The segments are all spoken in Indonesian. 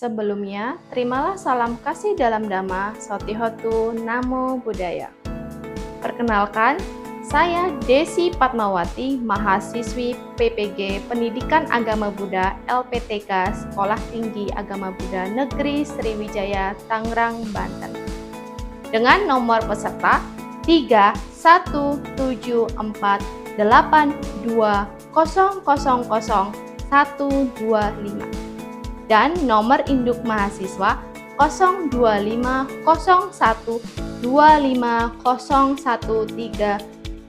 Sebelumnya, terimalah salam kasih dalam Dhamma, Sotihotu Namo Buddhaya. Perkenalkan, saya Desi Padmawati, mahasiswi PPG Pendidikan Agama Buddha LPTK Sekolah Tinggi Agama Buddha Negeri Sriwijaya, Tangerang, Banten. Dengan nomor peserta 3174820000125 dan nomor induk mahasiswa 025010132022.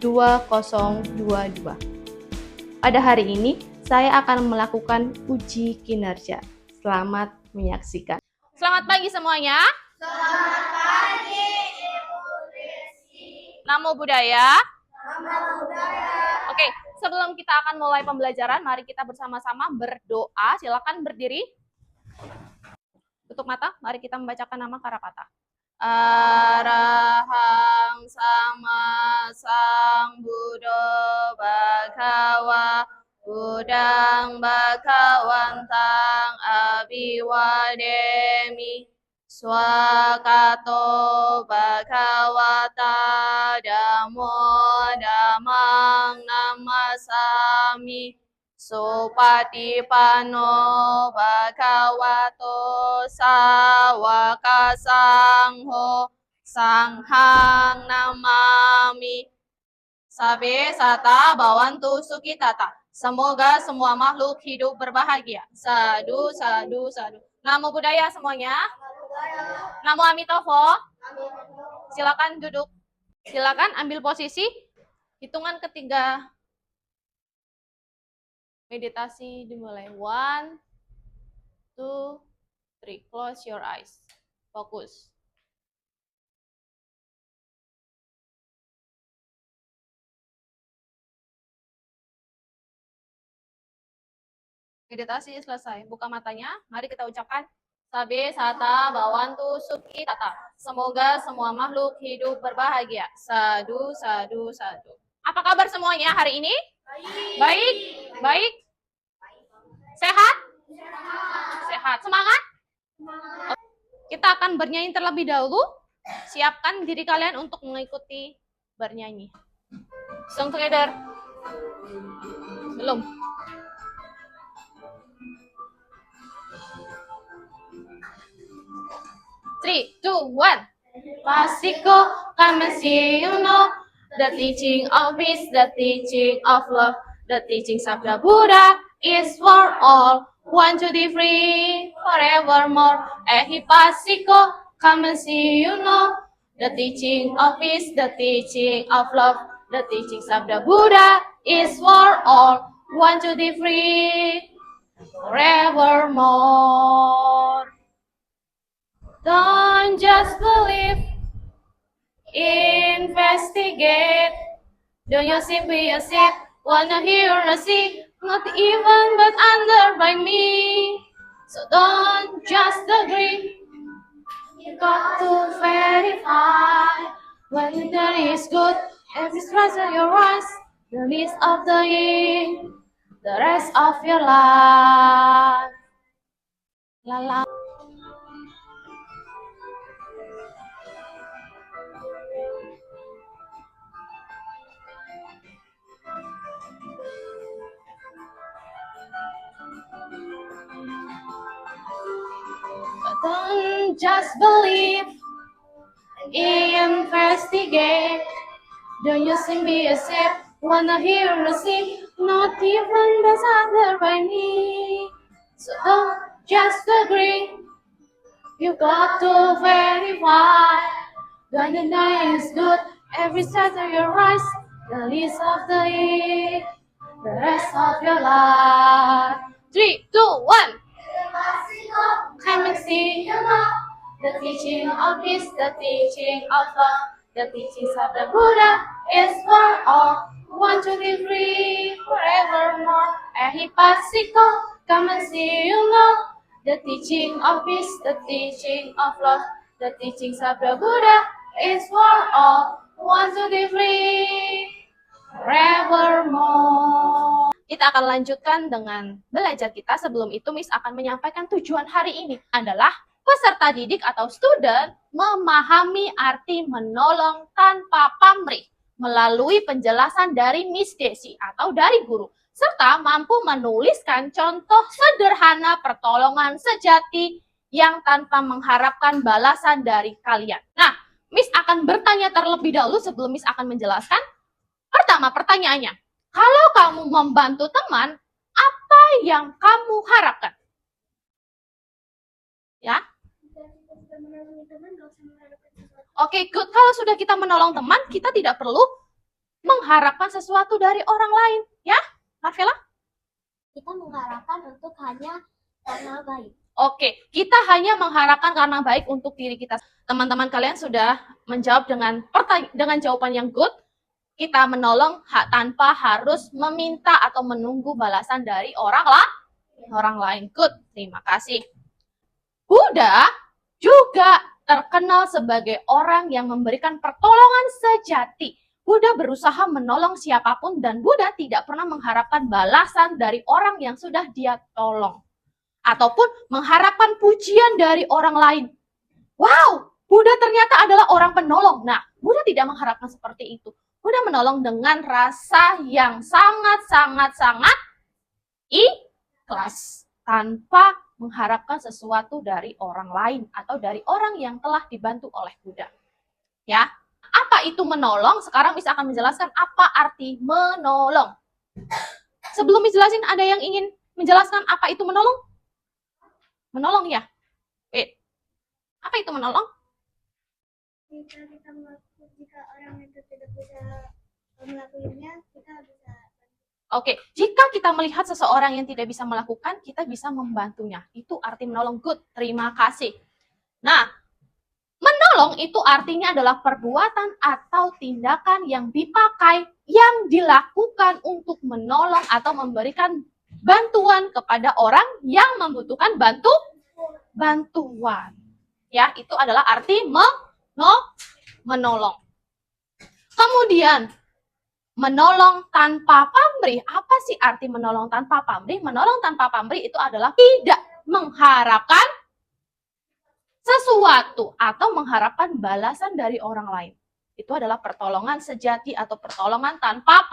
Pada hari ini, saya akan melakukan uji kinerja. Selamat menyaksikan. Selamat pagi semuanya. Selamat pagi, Ibu Rizky. Namo Buddhaya. Namo Buddhaya. Oke, sebelum kita akan mulai pembelajaran, mari kita bersama-sama berdoa. Silakan berdiri. Tutup mata, mari kita membacakan nama Karakata. Arahang sama sang Buddha Bhagawa Buddhang Bhagawantang Abhiwademi Swakato Bhagawata Dhammo Dhammang Namasami Supatipanno Bhagavato Sawaka Sangho Sanghang Namami. Sabe sata bawantu sukitata. Semoga semua makhluk hidup berbahagia. Sadu, sadu, sadu. Namo Buddhaya semuanya. Namo Amitofo. Silakan duduk. Silakan ambil posisi. Hitungan ketiga. Meditasi dimulai. 1, 2, 3. Close your eyes. Fokus. Meditasi selesai. Buka matanya. Mari kita ucapkan Sabe sata bawantu sukhi tata. Semoga semua makhluk hidup berbahagia. Sadu, sadu, sadu. Apa kabar semuanya hari ini? Baik. Baik. Sehat? Sehat. Semangat? Kita akan bernyanyi terlebih dahulu. Siapkan diri kalian untuk mengikuti bernyanyi. Sing together. Belum. Three, two, one. Pasiko, come and see, you know, the teaching of peace, the teaching of love, the teachings of the Buddha is for all. 1, 2, 3, free forevermore. Pasiko, come and see, you know, the teaching of peace, the teaching of love, the teachings of the Buddha is for all. 1, 2, 3, free forevermore. Don't just believe, investigate. Don't you see, be a sip, wanna hear or see, not even but under by me. So don't just agree, you got to verify. When there is good, every stress of your eyes, the least of the yin, the rest of your life. La la. Don't just believe, investigate. Don't you see, be a sip, wanna hear or see, not even that's under by me. So don't just agree, you got to verify. When the night is good, every set of your eyes, the least of the year, the rest of your life. 3, 2, 1. Come and see, you know, the teaching of peace, the teaching of love, the teachings of the Buddha is for all. 1, 2, 3, free forevermore. Pasiko, come and see, you know, the teaching of peace, the teaching of love, the teachings of the Buddha is for all. 1, 2, 3, free forevermore. Kita akan lanjutkan dengan belajar kita. Sebelum itu, Miss akan menyampaikan tujuan hari ini adalah peserta didik atau student memahami arti menolong tanpa pamrih melalui penjelasan dari Miss Desi atau dari guru, serta mampu menuliskan contoh sederhana pertolongan sejati yang tanpa mengharapkan balasan dari kalian. Nah, Miss akan bertanya terlebih dahulu sebelum Miss akan menjelaskan. Pertama, pertanyaannya, kalau kamu membantu teman, apa yang kamu harapkan? Ya? Oke, good. Kalau sudah kita menolong teman, kita tidak perlu mengharapkan sesuatu dari orang lain. Ya, Marvela? Kita mengharapkan untuk hanya karena baik. Oke, kita hanya mengharapkan karena baik untuk diri kita. Teman-teman kalian sudah menjawab dengan jawaban yang good. Kita menolong tanpa harus meminta atau menunggu balasan dari orang lain. Good, terima kasih. Buddha juga terkenal sebagai orang yang memberikan pertolongan sejati. Buddha berusaha menolong siapapun dan Buddha tidak pernah mengharapkan balasan dari orang yang sudah dia tolong. Ataupun mengharapkan pujian dari orang lain. Wow, Buddha ternyata adalah orang penolong. Nah, Buddha tidak mengharapkan seperti itu. Buddha menolong dengan rasa yang sangat ikhlas. Tanpa mengharapkan sesuatu dari orang lain atau dari orang yang telah dibantu oleh Buddha. Ya, apa itu menolong? Sekarang Miss akan menjelaskan apa arti menolong. Sebelum Miss jelasin, ada yang ingin menjelaskan apa itu menolong? Menolong ya? Apa itu menolong? Jika orang itu tidak bisa melakukannya, kita bisa. Oke, jika kita melihat seseorang yang tidak bisa melakukan, kita bisa membantunya. Itu arti menolong. Good, terima kasih. Nah, menolong itu artinya adalah perbuatan atau tindakan yang dipakai, yang dilakukan untuk menolong atau memberikan bantuan kepada orang yang membutuhkan bantuan. Ya, itu adalah arti menolong. Kemudian, menolong tanpa pamrih. Apa sih arti menolong tanpa pamrih? Menolong tanpa pamrih itu adalah tidak mengharapkan sesuatu atau mengharapkan balasan dari orang lain. Itu adalah pertolongan sejati atau pertolongan tanpa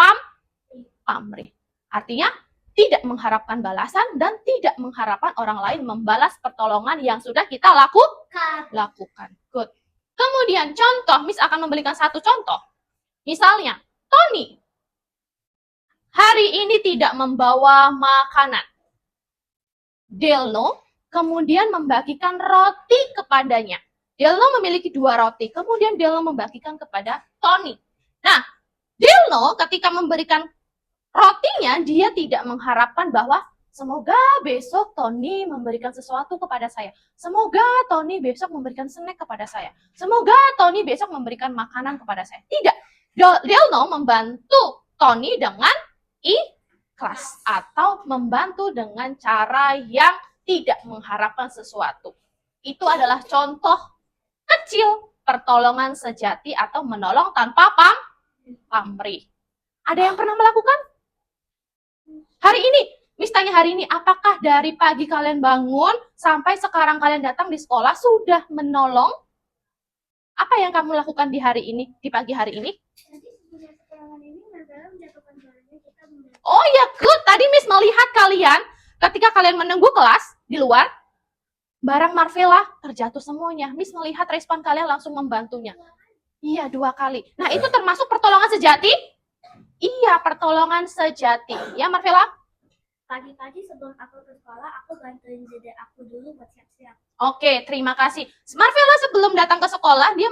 pamrih. Artinya, tidak mengharapkan balasan dan tidak mengharapkan orang lain membalas pertolongan yang sudah kita lakukan. Good. Kemudian contoh, Miss akan memberikan satu contoh. Misalnya, Tony hari ini tidak membawa makanan. Delno kemudian membagikan roti kepadanya. Delno memiliki 2 roti, kemudian Delno membagikan kepada Tony. Nah, Delno ketika memberikan rotinya, dia tidak mengharapkan bahwa semoga besok Tony memberikan sesuatu kepada saya. Semoga Tony besok memberikan snack kepada saya. Semoga Tony besok memberikan makanan kepada saya. Tidak. Delno membantu Tony dengan ikhlas atau membantu dengan cara yang tidak mengharapkan sesuatu. Itu adalah contoh kecil pertolongan sejati atau menolong tanpa pamrih. Ada yang pernah melakukan? Hari ini, Miss tanya hari ini, apakah dari pagi kalian bangun sampai sekarang kalian datang di sekolah sudah menolong? Apa yang kamu lakukan di hari ini, di pagi hari ini? Oh ya, good. Tadi Miss melihat kalian ketika kalian menunggu kelas di luar, barang Marvela terjatuh semuanya. Miss melihat respon kalian langsung membantunya. Iya, 2 kali. Nah, itu termasuk pertolongan sejati? Iya, pertolongan sejati. Ya, Marvela? Pagi-pagi sebelum aku ke sekolah, aku bantuin dede aku dulu buat siap-siap. Oke, terima kasih. Marvela sebelum datang ke sekolah, dia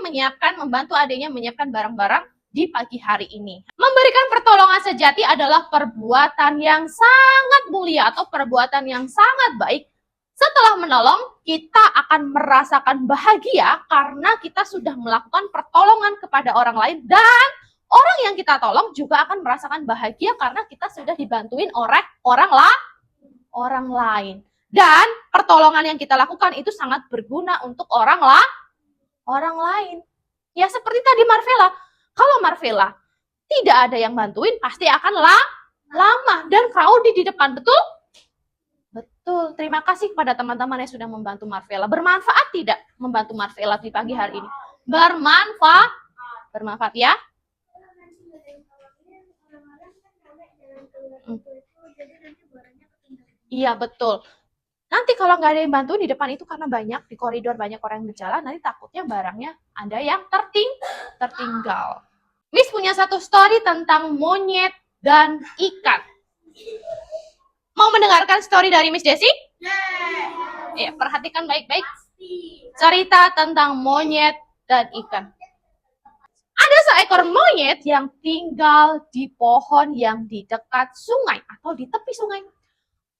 membantu adiknya menyiapkan barang-barang di pagi hari ini. Memberikan pertolongan sejati adalah perbuatan yang sangat mulia atau perbuatan yang sangat baik. Setelah menolong, kita akan merasakan bahagia karena kita sudah melakukan pertolongan kepada orang lain dan orang yang kita tolong juga akan merasakan bahagia karena kita sudah dibantuin oleh orang lain. Dan pertolongan yang kita lakukan itu sangat berguna untuk orang lain. Ya seperti tadi Marvela. Kalau Marvela tidak ada yang bantuin, pasti akan lama dan crowded di depan, betul? Betul. Terima kasih kepada teman-teman yang sudah membantu Marvella. Bermanfaat tidak membantu Marvella di pagi hari ini? Bermanfaat. Bermanfaat ya. Iya, betul. Nanti kalau nggak ada yang bantu di depan itu karena banyak, di koridor banyak orang yang berjalan, nanti takutnya barangnya ada yang tertinggal. Miss punya satu story tentang monyet dan ikan. Mau mendengarkan story dari Miss Desi? Ya, perhatikan baik-baik. Cerita tentang monyet dan ikan. Ada seekor monyet yang tinggal di pohon yang di dekat sungai atau di tepi sungai.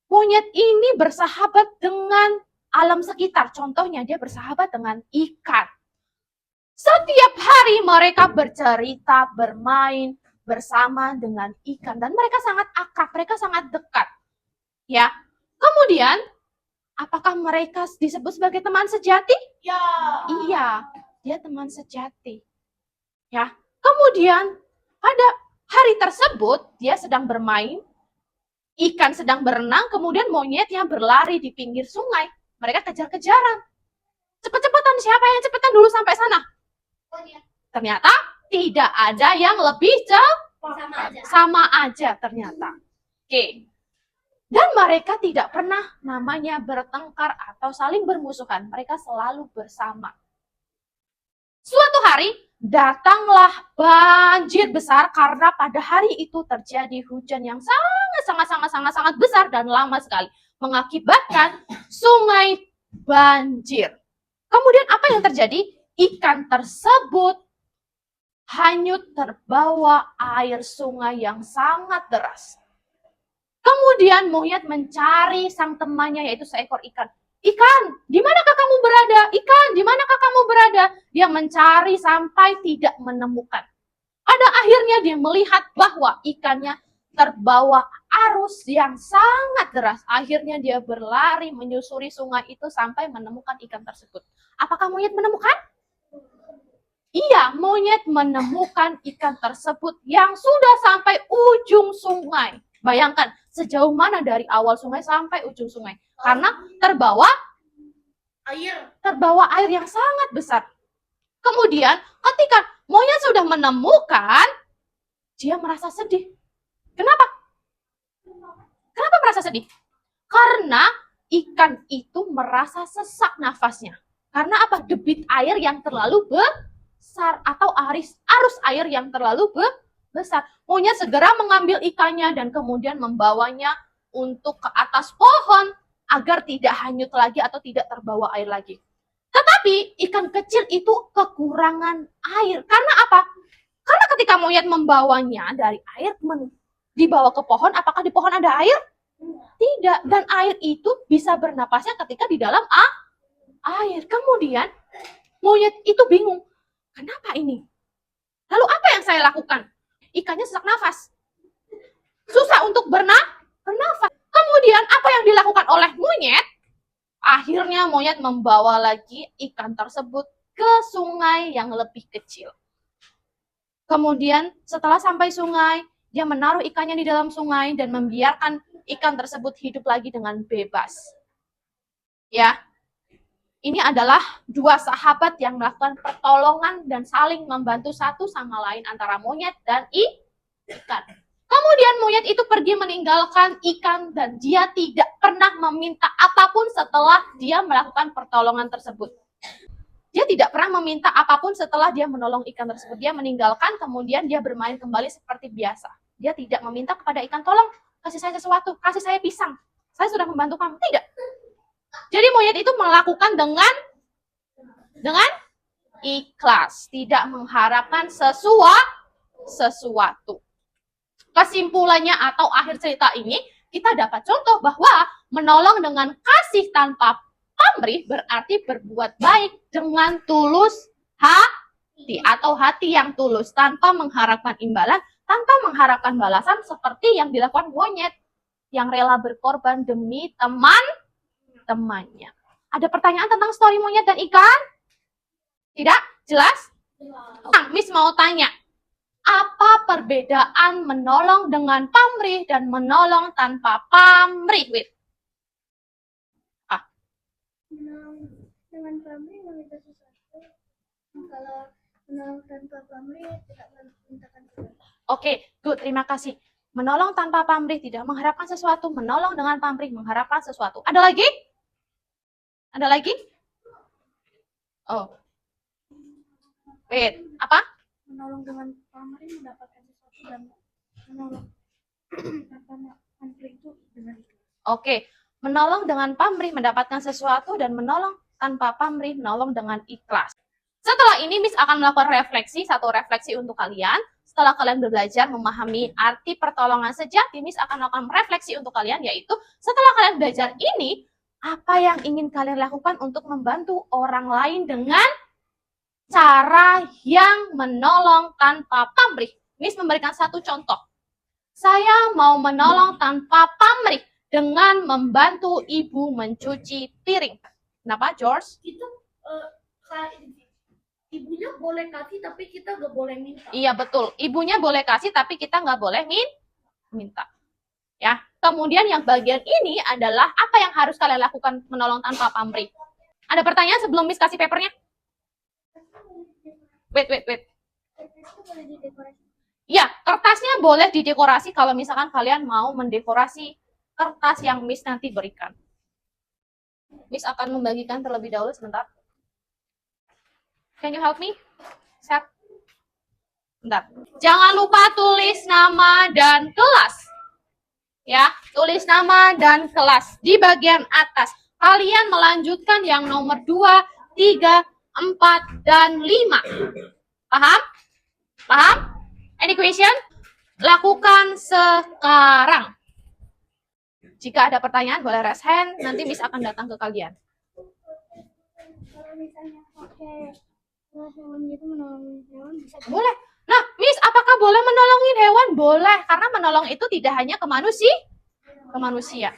Monyet ini bersahabat dengan alam sekitar. Contohnya dia bersahabat dengan ikan. Setiap hari mereka bercerita, bermain bersama dengan ikan dan mereka sangat akrab, mereka sangat dekat. Ya. Kemudian, apakah mereka disebut sebagai teman sejati? Ya. Iya, dia teman sejati. Ya. Kemudian, pada hari tersebut dia sedang bermain, ikan sedang berenang, kemudian monyetnya berlari di pinggir sungai. Mereka kejar-kejaran. Cepet-cepetan, siapa yang cepetan dulu sampai sana? Ternyata tidak ada yang lebih cepat. Sama aja ternyata. Oke. Dan mereka tidak pernah namanya bertengkar atau saling bermusuhan. Mereka selalu bersama. Suatu hari, datanglah banjir besar karena pada hari itu terjadi hujan yang sangat besar dan lama sekali. Mengakibatkan sungai banjir. Kemudian apa yang terjadi? Ikan tersebut hanyut terbawa air sungai yang sangat deras. Kemudian monyet mencari sang temannya yaitu seekor ikan. Ikan, di manakah kamu berada? Ikan, di manakah kamu berada? Dia mencari sampai tidak menemukan. Pada akhirnya dia melihat bahwa ikannya terbawa arus yang sangat deras. Akhirnya dia berlari menyusuri sungai itu sampai menemukan ikan tersebut. Apakah monyet menemukan? Iya, monyet menemukan ikan tersebut yang sudah sampai ujung sungai. Bayangkan, sejauh mana dari awal sungai sampai ujung sungai. Karena terbawa air yang sangat besar. Kemudian, ketika monyet sudah menemukan, dia merasa sedih. Kenapa? Kenapa merasa sedih? Karena ikan itu merasa sesak nafasnya. Karena apa? Debit air yang terlalu besar atau arus air yang terlalu besar. Monyet segera mengambil ikannya dan kemudian membawanya untuk ke atas pohon agar tidak hanyut lagi atau tidak terbawa air lagi. Tetapi ikan kecil itu kekurangan air. Karena apa? Karena ketika monyet membawanya dari air dibawa ke pohon, apakah di pohon ada air? Tidak. Dan air itu bisa bernapasnya ketika di dalam air. Kemudian monyet itu bingung. Kenapa ini? Lalu apa yang saya lakukan? Ikannya sesak nafas. Susah untuk bernafas. Kemudian apa yang dilakukan oleh monyet? Akhirnya monyet membawa lagi ikan tersebut ke sungai yang lebih kecil. Kemudian setelah sampai sungai, dia menaruh ikannya di dalam sungai dan membiarkan ikan tersebut hidup lagi dengan bebas. Ya, ini adalah dua sahabat yang melakukan pertolongan dan saling membantu satu sama lain antara monyet dan ikan. Kemudian monyet itu pergi meninggalkan ikan dan dia tidak pernah meminta apapun setelah dia melakukan pertolongan tersebut. Dia tidak pernah meminta apapun setelah dia menolong ikan tersebut. Dia meninggalkan, kemudian dia bermain kembali seperti biasa. Dia tidak meminta kepada ikan, tolong kasih saya sesuatu, kasih saya pisang. Saya sudah membantu kamu. Tidak. Jadi monyet itu melakukan dengan ikhlas, tidak mengharapkan sesuatu. Kesimpulannya atau akhir cerita ini, kita dapat contoh bahwa menolong dengan kasih tanpa pamrih berarti berbuat baik dengan tulus hati atau hati yang tulus tanpa mengharapkan imbalan, tanpa mengharapkan balasan seperti yang dilakukan monyet yang rela berkorban demi temannya. Ada pertanyaan tentang story monyet dan ikan? Tidak? Jelas? Miss mau tanya, Apa perbedaan menolong dengan pamrih dan menolong tanpa pamrih? Wait. Menolong dengan pamrih meminta sesuatu. Kalau menolong tanpa pamrih tidak memintakan sesuatu. Oke, good. Terima kasih. Menolong tanpa pamrih tidak mengharapkan sesuatu. Menolong dengan pamrih mengharapkan sesuatu. Ada lagi? Ada lagi? Oh. Wait, apa? Menolong dengan pamrih mendapatkan sesuatu dan menolong tanpa pamrih itu dengan itu. Oke, menolong dengan pamrih mendapatkan sesuatu dan menolong tanpa pamrih menolong dengan ikhlas. Setelah ini Miss akan melakukan satu refleksi untuk kalian. Setelah kalian belajar memahami arti pertolongan sejati, Miss akan melakukan refleksi untuk kalian, yaitu setelah kalian belajar ini, apa yang ingin kalian lakukan untuk membantu orang lain dengan cara yang menolong tanpa pamrih. Miss memberikan satu contoh. Saya mau menolong tanpa pamrih dengan membantu ibu mencuci piring. Kenapa, George? Itu ibunya boleh kasih tapi kita nggak boleh minta. Iya, betul. Ibunya boleh kasih tapi kita nggak boleh minta. Ya. Kemudian yang bagian ini adalah apa yang harus kalian lakukan menolong tanpa pamrih. Ada pertanyaan sebelum Miss kasih papernya? Wait. Ya, kertasnya boleh didekorasi kalau misalkan kalian mau mendekorasi kertas yang Miss nanti berikan. Miss akan membagikan terlebih dahulu sebentar. Can you help me? Set. Bentar. Jangan lupa tulis nama dan kelas. Ya, tulis nama dan kelas di bagian atas. Kalian melanjutkan yang nomor 2, 3, 4, dan 5. Paham? Paham? Any question? Lakukan sekarang. Jika ada pertanyaan, boleh raise hand. Nanti Miss akan datang ke kalian. Kalau misalnya pakai hewan gitu menolong hewan bisa. Boleh. Nah, Miss, apakah boleh menolongin hewan? Boleh, karena menolong itu tidak hanya ke manusia.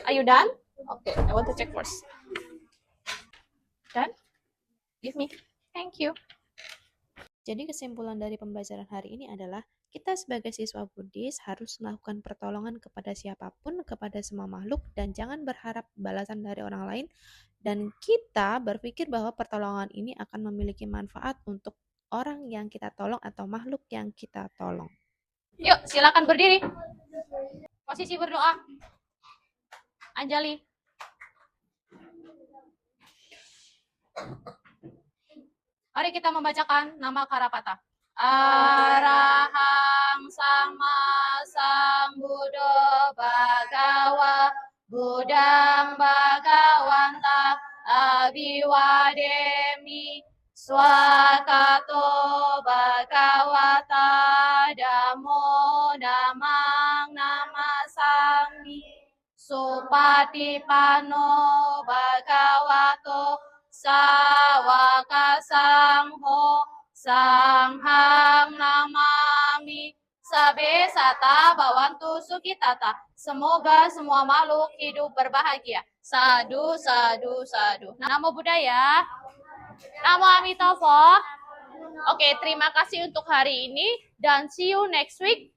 Are you done? Okay, I want to check first. Done? Give me. Thank you. Jadi kesimpulan dari pembelajaran hari ini adalah kita sebagai siswa Buddhis harus melakukan pertolongan kepada siapapun, kepada semua makhluk, dan jangan berharap balasan dari orang lain. Dan kita berpikir bahwa pertolongan ini akan memiliki manfaat untuk orang yang kita tolong atau makhluk yang kita tolong. Yuk, silakan berdiri. Posisi berdoa. Anjali. Mari kita membacakan nama Karapata. Arahang sama sambuddho bhagawa buddhang bhagawanta abiwademi swakato bhagawata dhammo dhammang namasami supatipano bhagavato sawaka sangho sanghang namami sabe sata bawantu sukitata. Semoga semua makhluk hidup berbahagia. Sadu, sadu, sadu. Namo Buddhaya. Namo Amitabha. Oke, terima kasih untuk hari ini dan see you next week.